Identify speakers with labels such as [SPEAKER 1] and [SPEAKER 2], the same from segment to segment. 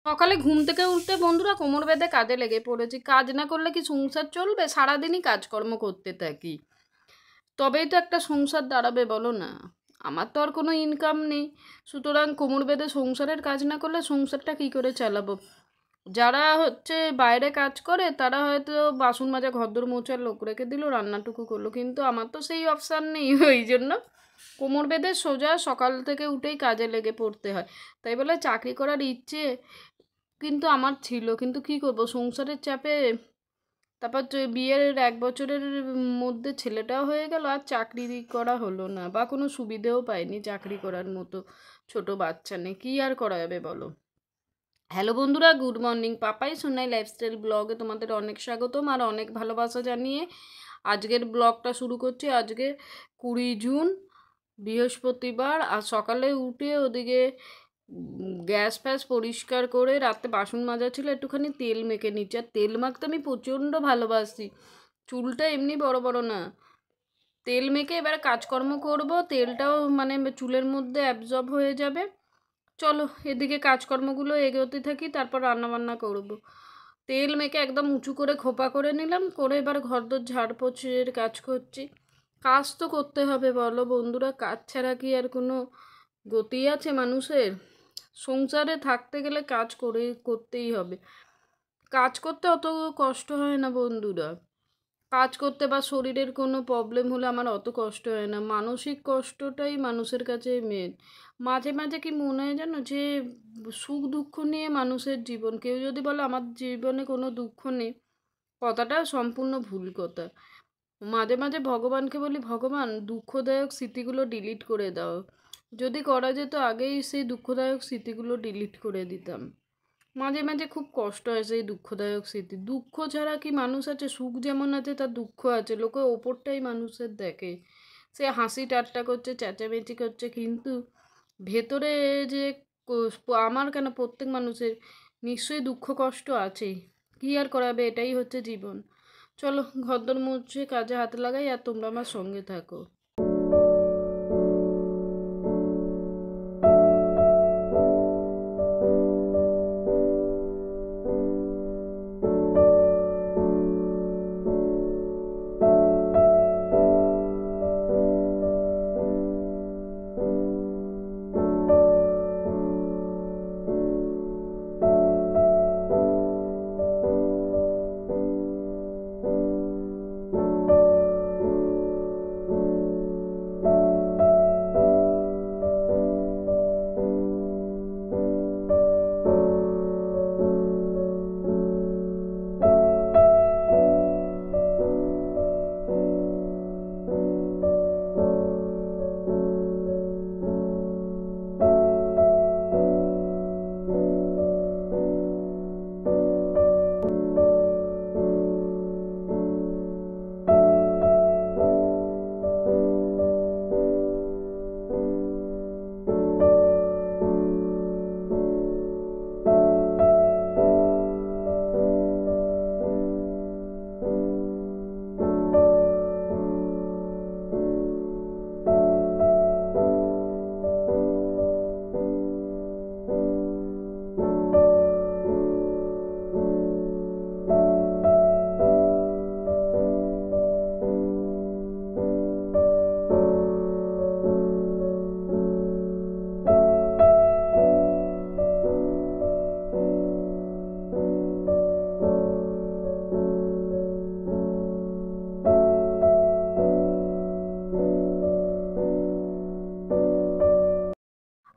[SPEAKER 1] সকালে ঘুম থেকে উঠতে বন্ধুরা কোমর বেঁধে কাজে লেগে পড়েছি। কাজ না করলে কি সংসার চলবে? সারাদিনই কাজকর্ম করতে থাকি, তবেই তো একটা সংসার দাঁড়াবে, বলো না? আমার তো আর কোনো ইনকাম নেই, সুতরাং কোমর বেঁধে সংসারের কাজ না করলে সংসারটা কি করে চালাবো? যারা হচ্ছে বাইরে কাজ করে তারা হয়তো বাসন মাজা ঘরদোর মোছার লোক রেখে দিল, রান্নাটুকু করলো, কিন্তু আমার তো সেই অপশান নেই। ওই জন্য কোমর বেঁধে সোজা সকাল থেকে উঠেই কাজে লেগে পড়তে হয়। তাই বলে চাকরি করার ইচ্ছে কিন্তু আমার ছিল, কিন্তু কি করব, সংসারের চাপে। তারপর বিয়ের 1 বছরের মধ্যে ছেলেটাও হয়ে গেল, আর চাকরি করা হলো না, বা কোনো সুবিধেও পাইনি চাকরি করার মতো। ছোট বাচ্চা নেই, কী আর করা যাবে বলো? হ্যালো বন্ধুরা, good morning. Papai Sonai lifestyle ব্লগে তোমাদের অনেক স্বাগতম আর অনেক ভালোবাসা জানিয়ে আজকের ব্লগটা শুরু করছি। আজকে 20 জুন, বৃহস্পতিবার। আর সকালে উঠে ওদিকে গ্যাস ফ্যাস পরিষ্কার করে রাতে বাসন মাজা ছিল, একটুখানি তেল মেখে নিচ্ছি। আর তেল মাখতে আমি প্রচণ্ড ভালোবাসি, চুলটা এমনি বড় বড় না, তেল মেখে এবার কাজকর্ম করব, তেলটাও মানে চুলের মধ্যে অ্যাবজর্ব হয়ে যাবে। চলো এদিকে কাজকর্মগুলো এগোতে থাকি, তারপর রান্নাবান্না করব। তেল মেখে একদম উঁচু করে খোপা করে নিলাম, করে এবার ঘরদোর ঝাড় পোছের কাজ করছি। কাজ তো করতে হবে, বলো বন্ধুরা, কাজ ছাড়া কি আর কোনো গতি আছে মানুষের? সংসারে থাকতে গেলে কাজ করতেই হবে। কাজ করতে অত কষ্ট হয় না বন্ধুরা, কাজ করতে বা শরীরের কোনো প্রবলেম হলে আমার অত কষ্ট হয় না, মানসিক কষ্টটাই মানুষের কাছে মেন। মাঝে মাঝে কি মনে হয় জানো, যে সুখ দুঃখ নিয়ে মানুষের জীবন, কেউ যদি বলে আমার জীবনে কোনো দুঃখ নেই, কথাটা সম্পূর্ণ ভুল কথা। মাঝে মাঝে ভগবানকে বলি, ভগবান দুঃখদায়ক স্মৃতিগুলো ডিলিট করে দাও। যদি করা যেত আগেই সেই দুঃখদায়ক স্মৃতিগুলো ডিলিট করে দিতাম। মাঝে মাঝে খুব কষ্ট হয় সেই দুঃখদায়ক স্মৃতি। দুঃখ ছাড়া কি মানুষ আছে? সুখ যেমন আছে তার দুঃখ আছে, লোকে ওপরটাই মানুষের দেখে, সে হাসি ঠাট্টা করছে, চেঁচামেচি করছে, কিন্তু ভেতরে যে আমার কেন, প্রত্যেক মানুষের নিশ্চয়ই দুঃখ কষ্ট আছেই। কী আর করাবে, এটাই হচ্ছে জীবন। চলো ঘরদোর মুছে কাজে হাত লাগাই, আর তোমরা আমার সঙ্গে থাকো।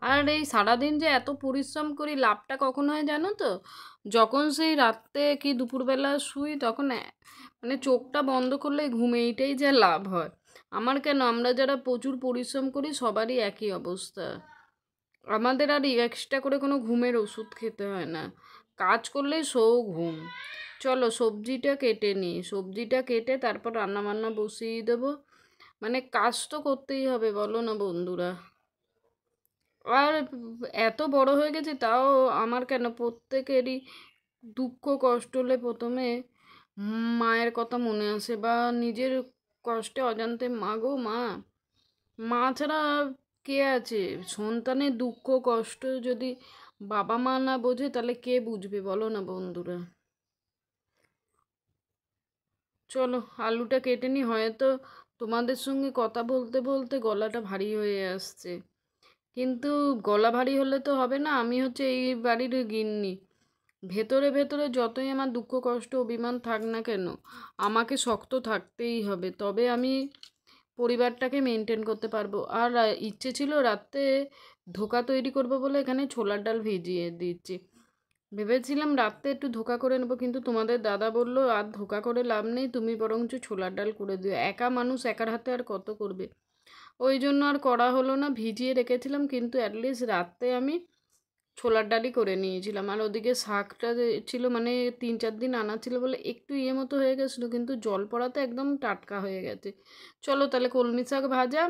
[SPEAKER 1] আর এই সারাদিন যে এত পরিশ্রম করি, লাভটা কখন হয় জানো তো? যখন সেই রাত্রে কি দুপুরবেলা শুই, তখন মানে চোখটা বন্ধ করলে ঘুমে, এইটাই যে লাভ হয় আমার। কেন, আমরা যারা প্রচুর পরিশ্রম করি সবারই একই অবস্থা। আমাদের আর এক্সট্রা করে কোনো ঘুমের ওষুধ খেতে হয় না, কাজ করলেই ঘুম। চলো সবজিটা কেটে নিই, সবজিটা কেটে তারপর রান্নাবান্না বসিয়ে দেবো। মানে কাজ তো করতেই হবে, বলো না বন্ধুরা? আর এত বড় হয়ে গেছি, তাও আমার কেন, প্রত্যেকেরই দুঃখ কষ্ট হলে প্রথমে মায়ের কথা মনে আসে, বা নিজের কষ্টে অজান্তে মা গো মা, মা ছাড়া কে আছে? সন্তানের দুঃখ কষ্ট যদি বাবা মা না বোঝে তাহলে কে বুঝবে বলো না বন্ধুরা। চলো আলুটা কেটে নি, হয়তো তোমাদের সঙ্গে কথা বলতে বলতে গলাটা ভারী হয়ে আসছে, কিন্তু গলা ভারী হলে তো হবে না, আমি হচ্ছে এই বাড়ির গিন্নি। ভেতরে ভেতরে যতই আমার দুঃখ কষ্ট অভিমান থাক না কেন, আমাকে শক্ত থাকতেই হবে, তবে আমি পরিবারটাকে মেনটেন করতে পারবো। আর ইচ্ছে ছিল রাতে ধোকা তৈরি করবো বলে এখানে ছোলার ডাল ভিজিয়ে দিচ্ছি। ভেবেছিলাম রাতে একটু ধোকা করে নেবো, কিন্তু তোমাদের দাদা বললো আর ধোকা করে লাভ নেই, তুমি বরঞ্চ ছোলার ডাল করে দিও, একা মানুষ একার হাতে আর কত করবে। ওই জন্য আর করা হলো না, ভিজিয়ে রেখেছিলাম, কিন্তু অ্যাটলিস্ট রাতে আমি ছোলার ডালই করে নিয়েছিলাম। আর ওদিকে শাকটা যে ছিল, মানে 3-4 দিন আনা ছিল বলে একটু মতো হয়ে গেছিলো, কিন্তু জল পড়াতে একদম টাটকা হয়ে গেছে। চলো তাহলে কলমি শাক ভাজা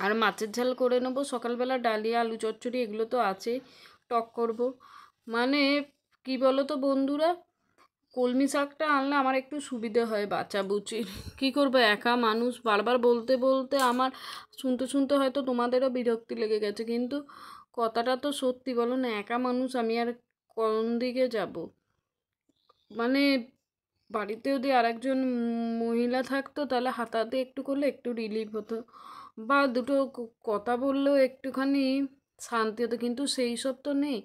[SPEAKER 1] আর মাছের ঝাল করে নেবো, সকালবেলা ডালিয়া আলু চচ্চড়ি এগুলো তো আছেই, টক করব। মানে কি বলো তো বন্ধুরা, কলমি শাকটা আনলে আমার একটু সুবিধে হয় বাঁচাবুচির। কী করবো, একা মানুষ, বারবার বলতে বলতে আমার শুনতে শুনতে হয়তো তোমাদেরও বিরক্তি লেগে গেছে, কিন্তু কথাটা তো সত্যি বলো না, একা মানুষ, আমি আর কোন দিকে যাব। মানে বাড়িতে যদি আরেকজন মহিলা থাকতো তাহলে হাতাতে একটু করলে একটু রিলিফ হতো, বা দুটো কথা বললেও একটুখানি শান্তি হতো, কিন্তু সেই সব তো নেই।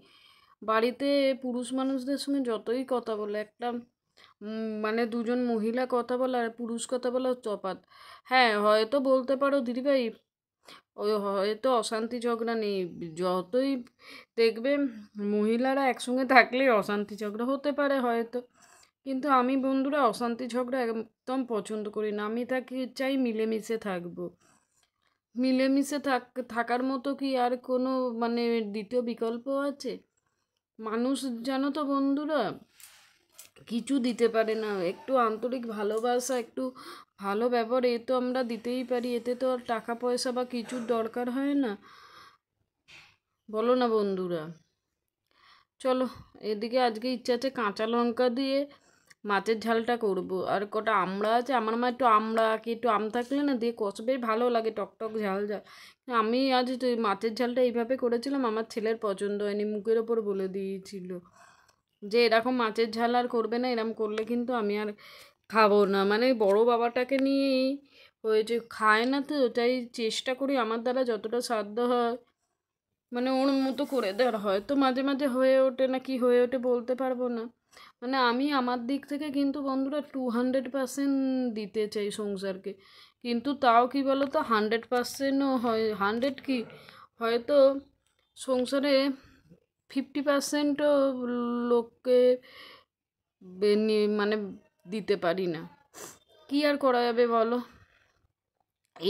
[SPEAKER 1] বাড়িতে পুরুষ মানুষদের সঙ্গে যতই কথা বলে, একটা মানে দুজন মহিলা কথা বলা আর পুরুষ কথা বলা তফাৎ। হ্যাঁ হয়তো বলতে পারো দিদিভাই, ওই হয়তো অশান্তি ঝগড়া নেই, যতই দেখবে মহিলারা একসঙ্গে থাকলে অশান্তি ঝগড়া হতে পারে হয়তো, কিন্তু আমি বন্ধুরা অশান্তি ঝগড়া একদম পছন্দ করি না, আমি চাই মিলেমিশে থাকবো। মিলেমিশে থাকার মতো কি আর কোনো মানে দ্বিতীয় বিকল্প আছে? মানুষ জানো তো বন্ধুরা কিছু দিতে পারে না, একটু আন্তরিক ভালোবাসা, একটু ভালো ব্যবহার এ তো আমরা দিতেই পারি, এতে তো আর টাকা পয়সা বা কিছুর দরকার হয় না, বলো না বন্ধুরা। চলো এদিকে আজকে ইচ্ছা আছে কাঁচা লঙ্কা দিয়ে মাছের ঝালটা করব, আর কটা আমড়া আছে, আমার মা একটু আমড়া কি একটু আম থাকলে না দিয়ে কষবে, বেশ ভালো লাগে টক টক ঝাল ঝাল। আমি আজ মাছের ঝালটা এইভাবে করেছিলাম, আমার ছেলের পছন্দ হয়নি, মুখের ওপর বলে দিয়েছিল যে এরকম মাছের ঝাল আর করবে না, এরকম করলে কিন্তু আমি আর খাবো না। মানে বড় বাবাটাকে নিয়েই হয়েছে, খায় না তো, তাই চেষ্টা করি আমার দ্বারা যতটা সাধ্য হয় মানে ওর মতো করে দেওয়ার, হয়তো মাঝে মাঝে হয়ে ওঠে না, কি হয়ে ওঠে বলতে পারবো না। মানে আমি আমার দিক থেকে কিন্তু বন্ধুরা 200% দিতে চাই সংসারকে, কিন্তু তাও কি বলো তো 100%ও হয়, 100 কি হয়তো সংসারে 50%ও লোককে মানে দিতে পারি না, কি আর করা যাবে বলো।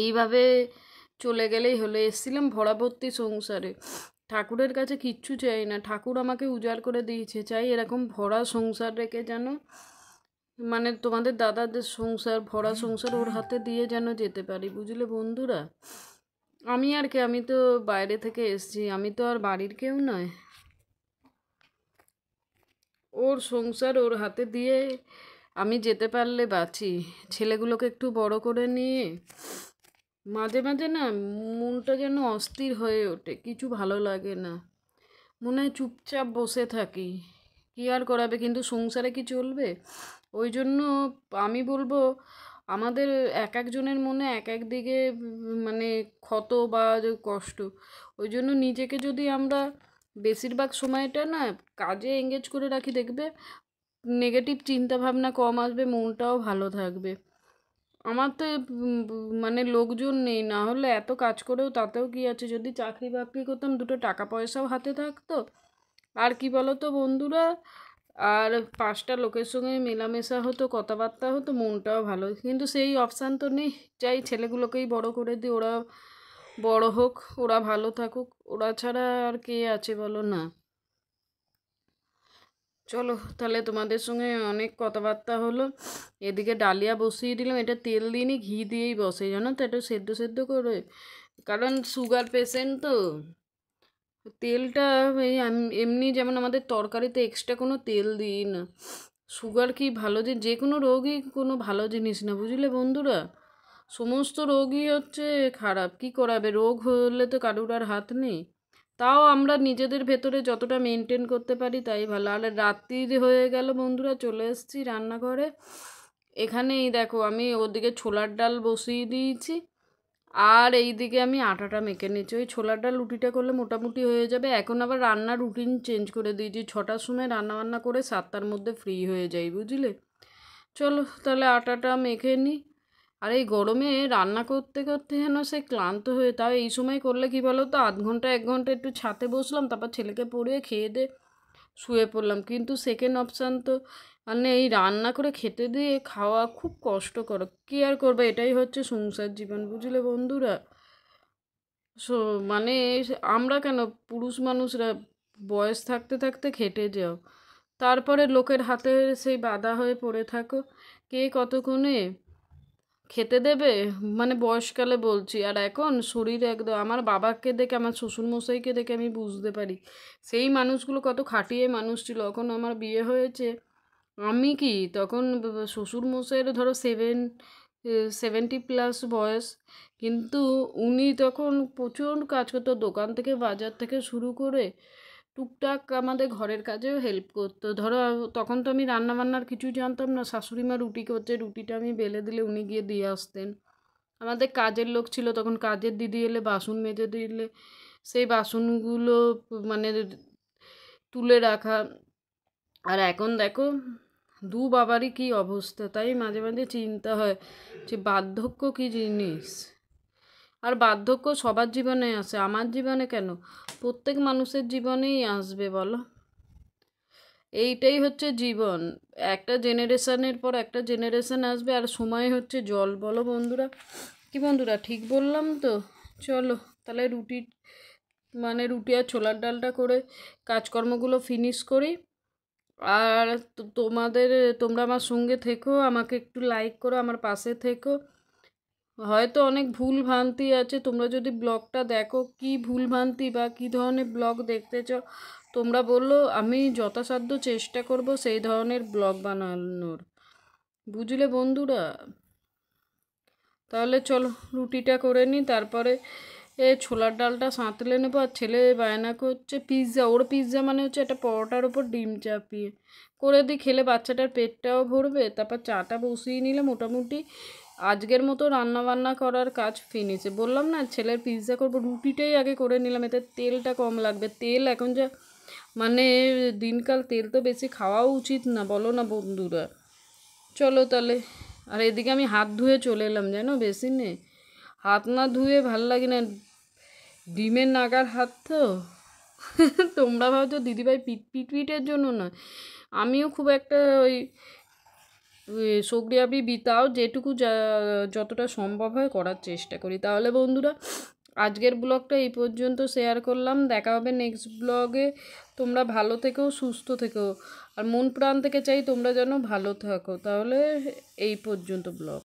[SPEAKER 1] এইভাবে চলে গেলেই হলো, এসছিলাম ভরা ভর্তি সংসারে, ঠাকুরের কাছে কিচ্ছু চাই না, ঠাকুর আমাকে উজাড় করে দিয়েছে, চাই এরকম ভরা সংসার রেখে যেন মানে তোমাদের দাদাদের সংসার, ভরা সংসার ওর হাতে দিয়ে যেন যেতে পারি, বুঝলে বন্ধুরা। আমি আর কি, আমি তো বাইরে থেকে এসছি, আমি তো আর বাড়ির কেউ নয়, ওর সংসার ওর হাতে দিয়ে আমি যেতে পারলে বাঁচি। ছেলেগুলোকে একটু বড় করে নিয়ে মাঝে মাঝে না মনটা যেন অস্থির হয়ে ওঠে, কিছু ভালো লাগে না, মনে হয় চুপচাপ বসে থাকি, কি আর করাবে, কিন্তু সংসারে কি চলবে। ওই জন্য আমি বলবো আমাদের এক একজনের মনে এক এক দিকে মানে ক্ষত বা যে কষ্ট, ওই জন্য নিজেকে যদি আমরা বেশিরভাগ সময়টা না কাজে এঙ্গেজ করে রাখি, দেখবে নেগেটিভ চিন্তা ভাবনা কম আসবে, মনটাও ভালো থাকবে। আমার তো মানে লোকজন নেই, না হলে এত কাজ করেও তাতেও কি আছে, যদি চাকরি বাকরি করতাম দুটো টাকা পয়সাও হাতে থাকতো, আর কি বলো তো বন্ধুরা, আর 5টা লোকের সঙ্গে মেলামেশা হতো, কথাবার্তা হতো, মনটাও ভালো, কিন্তু সেই অপশান তো নেই। চাই ছেলেগুলোকেই বড় করে দিই, ওরা বড় হোক, ওরা ভালো থাকুক, ওরা ছাড়া আর কে আছে বলো না। চলো তাহলে তোমাদের সঙ্গে অনেক কথাবার্তা হলো, এদিকে ডালিয়া বসিয়ে দিলাম, এটা তেল দিইনি ঘি দিয়েই বসে জানো তো, এটা সেদ্ধ সেদ্ধ করে, কারণ সুগার পেশেন্ট তো তেলটা এই এমনি যেমন আমাদের তরকারিতে এক্সট্রা কোনো তেল দিই না, সুগার কি ভালো যে কোনো রোগই কোনো ভালো জিনিস না, বুঝলে বন্ধুরা। সমস্ত রোগই হচ্ছে খারাপ, কি করাবে, রোগ হলে তো কারুর আর হাত নেই, তাও আমরা নিজেদের ভেতরে যতটা মেনটেন করতে পারি তাই ভালো। আর রাত্রির হয়ে গেল বন্ধুরা, চলে এসেছি রান্নাঘরে। এখানে এই দেখো আমি ওদিকে ছোলার ডাল বসিয়ে দিয়েছি, আর এই দিকে আমি আটাটা মেখে নিচ্ছি। ওই ছোলার ডাল রুটিটা করলে মোটামুটি হয়ে যাবে। এখন আবার রান্নার রুটিন চেঞ্জ করে দিয়েছি, 6টার সময় রান্নাবান্না করে 7টার মধ্যে ফ্রি হয়ে যাই, বুঝলে। চলো তাহলে আটাটা মেখে নিই। আর এই গরমে রান্না করতে করতে যেন সে ক্লান্ত হয়ে, তাও এই সময় করলে কি বলো তো, আধ ঘন্টা 1 ঘন্টা একটু ছাতে বসলাম, তারপর ছেলেকে পড়িয়ে খেয়ে দিয়ে শুয়ে পড়লাম। কিন্তু সেকেন্ড অপশান তো মানে এই রান্না করে খেতে দিয়ে খাওয়া খুব কষ্টকর। কী আর করবে, এটাই হচ্ছে সংসার জীবন, বুঝলে বন্ধুরা। সো মানে আমরা কেন, পুরুষ মানুষরা বয়স থাকতে থাকতে খেটে যাও, তারপরে লোকের হাতে সেই বাধা হয়ে পড়ে থাকো, কে কতক্ষণে খেতে দেবে। মানে বয়সকালে বলছি, আর এখন শরীর একদম, আমার বাবাকে দেখে, আমার শ্বশুরমশাইকে দেখে আমি বুঝতে পারি সেই মানুষগুলো কত খাটিয়ে মানুষ ছিল। এখন আমার বিয়ে হয়েছে, আমি কি তখন শ্বশুরমশাইয়ের ধরো 70+ বয়স, কিন্তু উনি তখন প্রচুর কাজ করতো, দোকান থেকে বাজার থেকে শুরু করে টুকটাক আমাদের ঘরের কাজেও হেল্প করতো। ধরো তখন তো আমি রান্নাবান্নার কিছুই জানতাম না, শাশুড়ি মা রুটি করছে, রুটিটা আমি বেলে দিলে উনি গিয়ে দিয়ে আসতেন। আমাদের কাজের লোক ছিল তখন, কাজের দিদি এলে বাসন মেজে দিলে সেই বাসনগুলো মানে তুলে রাখা। আর এখন দেখো দু বাবারই কী অবস্থা, তাই মাঝে মাঝে চিন্তা হয় যে বার্ধক্য কী জিনিস। আর বার্ধক্য সবার জীবনে আসে, আমার জীবনে কেন, প্রত্যেক মানুষের জীবনেই আসবে বলো। এইটাই হচ্ছে জীবন, একটা জেনারেশনের পর একটা জেনারেশন আসবে, আর সময় হচ্ছে জল, বলো বন্ধুরা। কি বন্ধুরা, ঠিক বললাম তো? চলো তাহলে রুটি আর ছোলার ডালটা করে কাজকর্মগুলো ফিনিশ করি। আর তোমরা আমার সঙ্গে থেকো, আমাকে একটু লাইক করো, আমার পাশে থেকো। হয়তো অনেক ভুল ভ্রান্তি আছে, তোমরা যদি ব্লগটা দেখো কি ভুল ভ্রান্তি বা কী ধরনের ব্লগ দেখতে চাও তোমরা বললো, আমি যথাসাধ্য চেষ্টা করব সেই ধরনের ব্লগ বানানোর, বুঝলে বন্ধুরা। তাহলে চলো রুটিটা করে নিই, তারপরে ছোলার ডালটা সাঁতলে নেবো। আর ছেলে বায়না করছে পিৎজা, ওর পিৎজা মানে হচ্ছে একটা পরোটার ওপর ডিম চাপিয়ে করে দিই, খেলে বাচ্চাটার পেটটাও ভরবে। তারপর চাটা বসিয়ে নিলে মোটামুটি আজকের মতো রান্নাবান্না করার কাজ ফিনিশে। বললাম না ছেলের পিৎজা করবো, রুটিটাই আগে করে নিলাম, এতে তেলটা কম লাগবে। তেল এখন যা মানে দিনকাল, তেল তো বেশি খাওয়াও উচিত না, বলো না বন্ধুরা। চলো তাহলে। আর এদিকে আমি হাত ধুয়ে চলে এলাম, জানো বেসিনে হাত না ধুয়ে ভাল লাগে না, ডিমের নাগার হাত তো। তোমরা ভাবছো দিদিভাই পিঠের জন্য না, আমিও খুব একটা ওই সগড়িয়াবি বিতাও যেটুকু যতটা সম্ভব হয় করার চেষ্টা করি। তাহলে বন্ধুরা আজকের ব্লগটা এই পর্যন্ত শেয়ার করলাম, দেখা হবে নেক্সট ব্লগে। তোমরা ভালো থেকো, সুস্থ থেকো, আর মন প্রাণ থেকে চাই তোমরা যেন ভালো থাকো। তাহলে এই পর্যন্ত ব্লগ।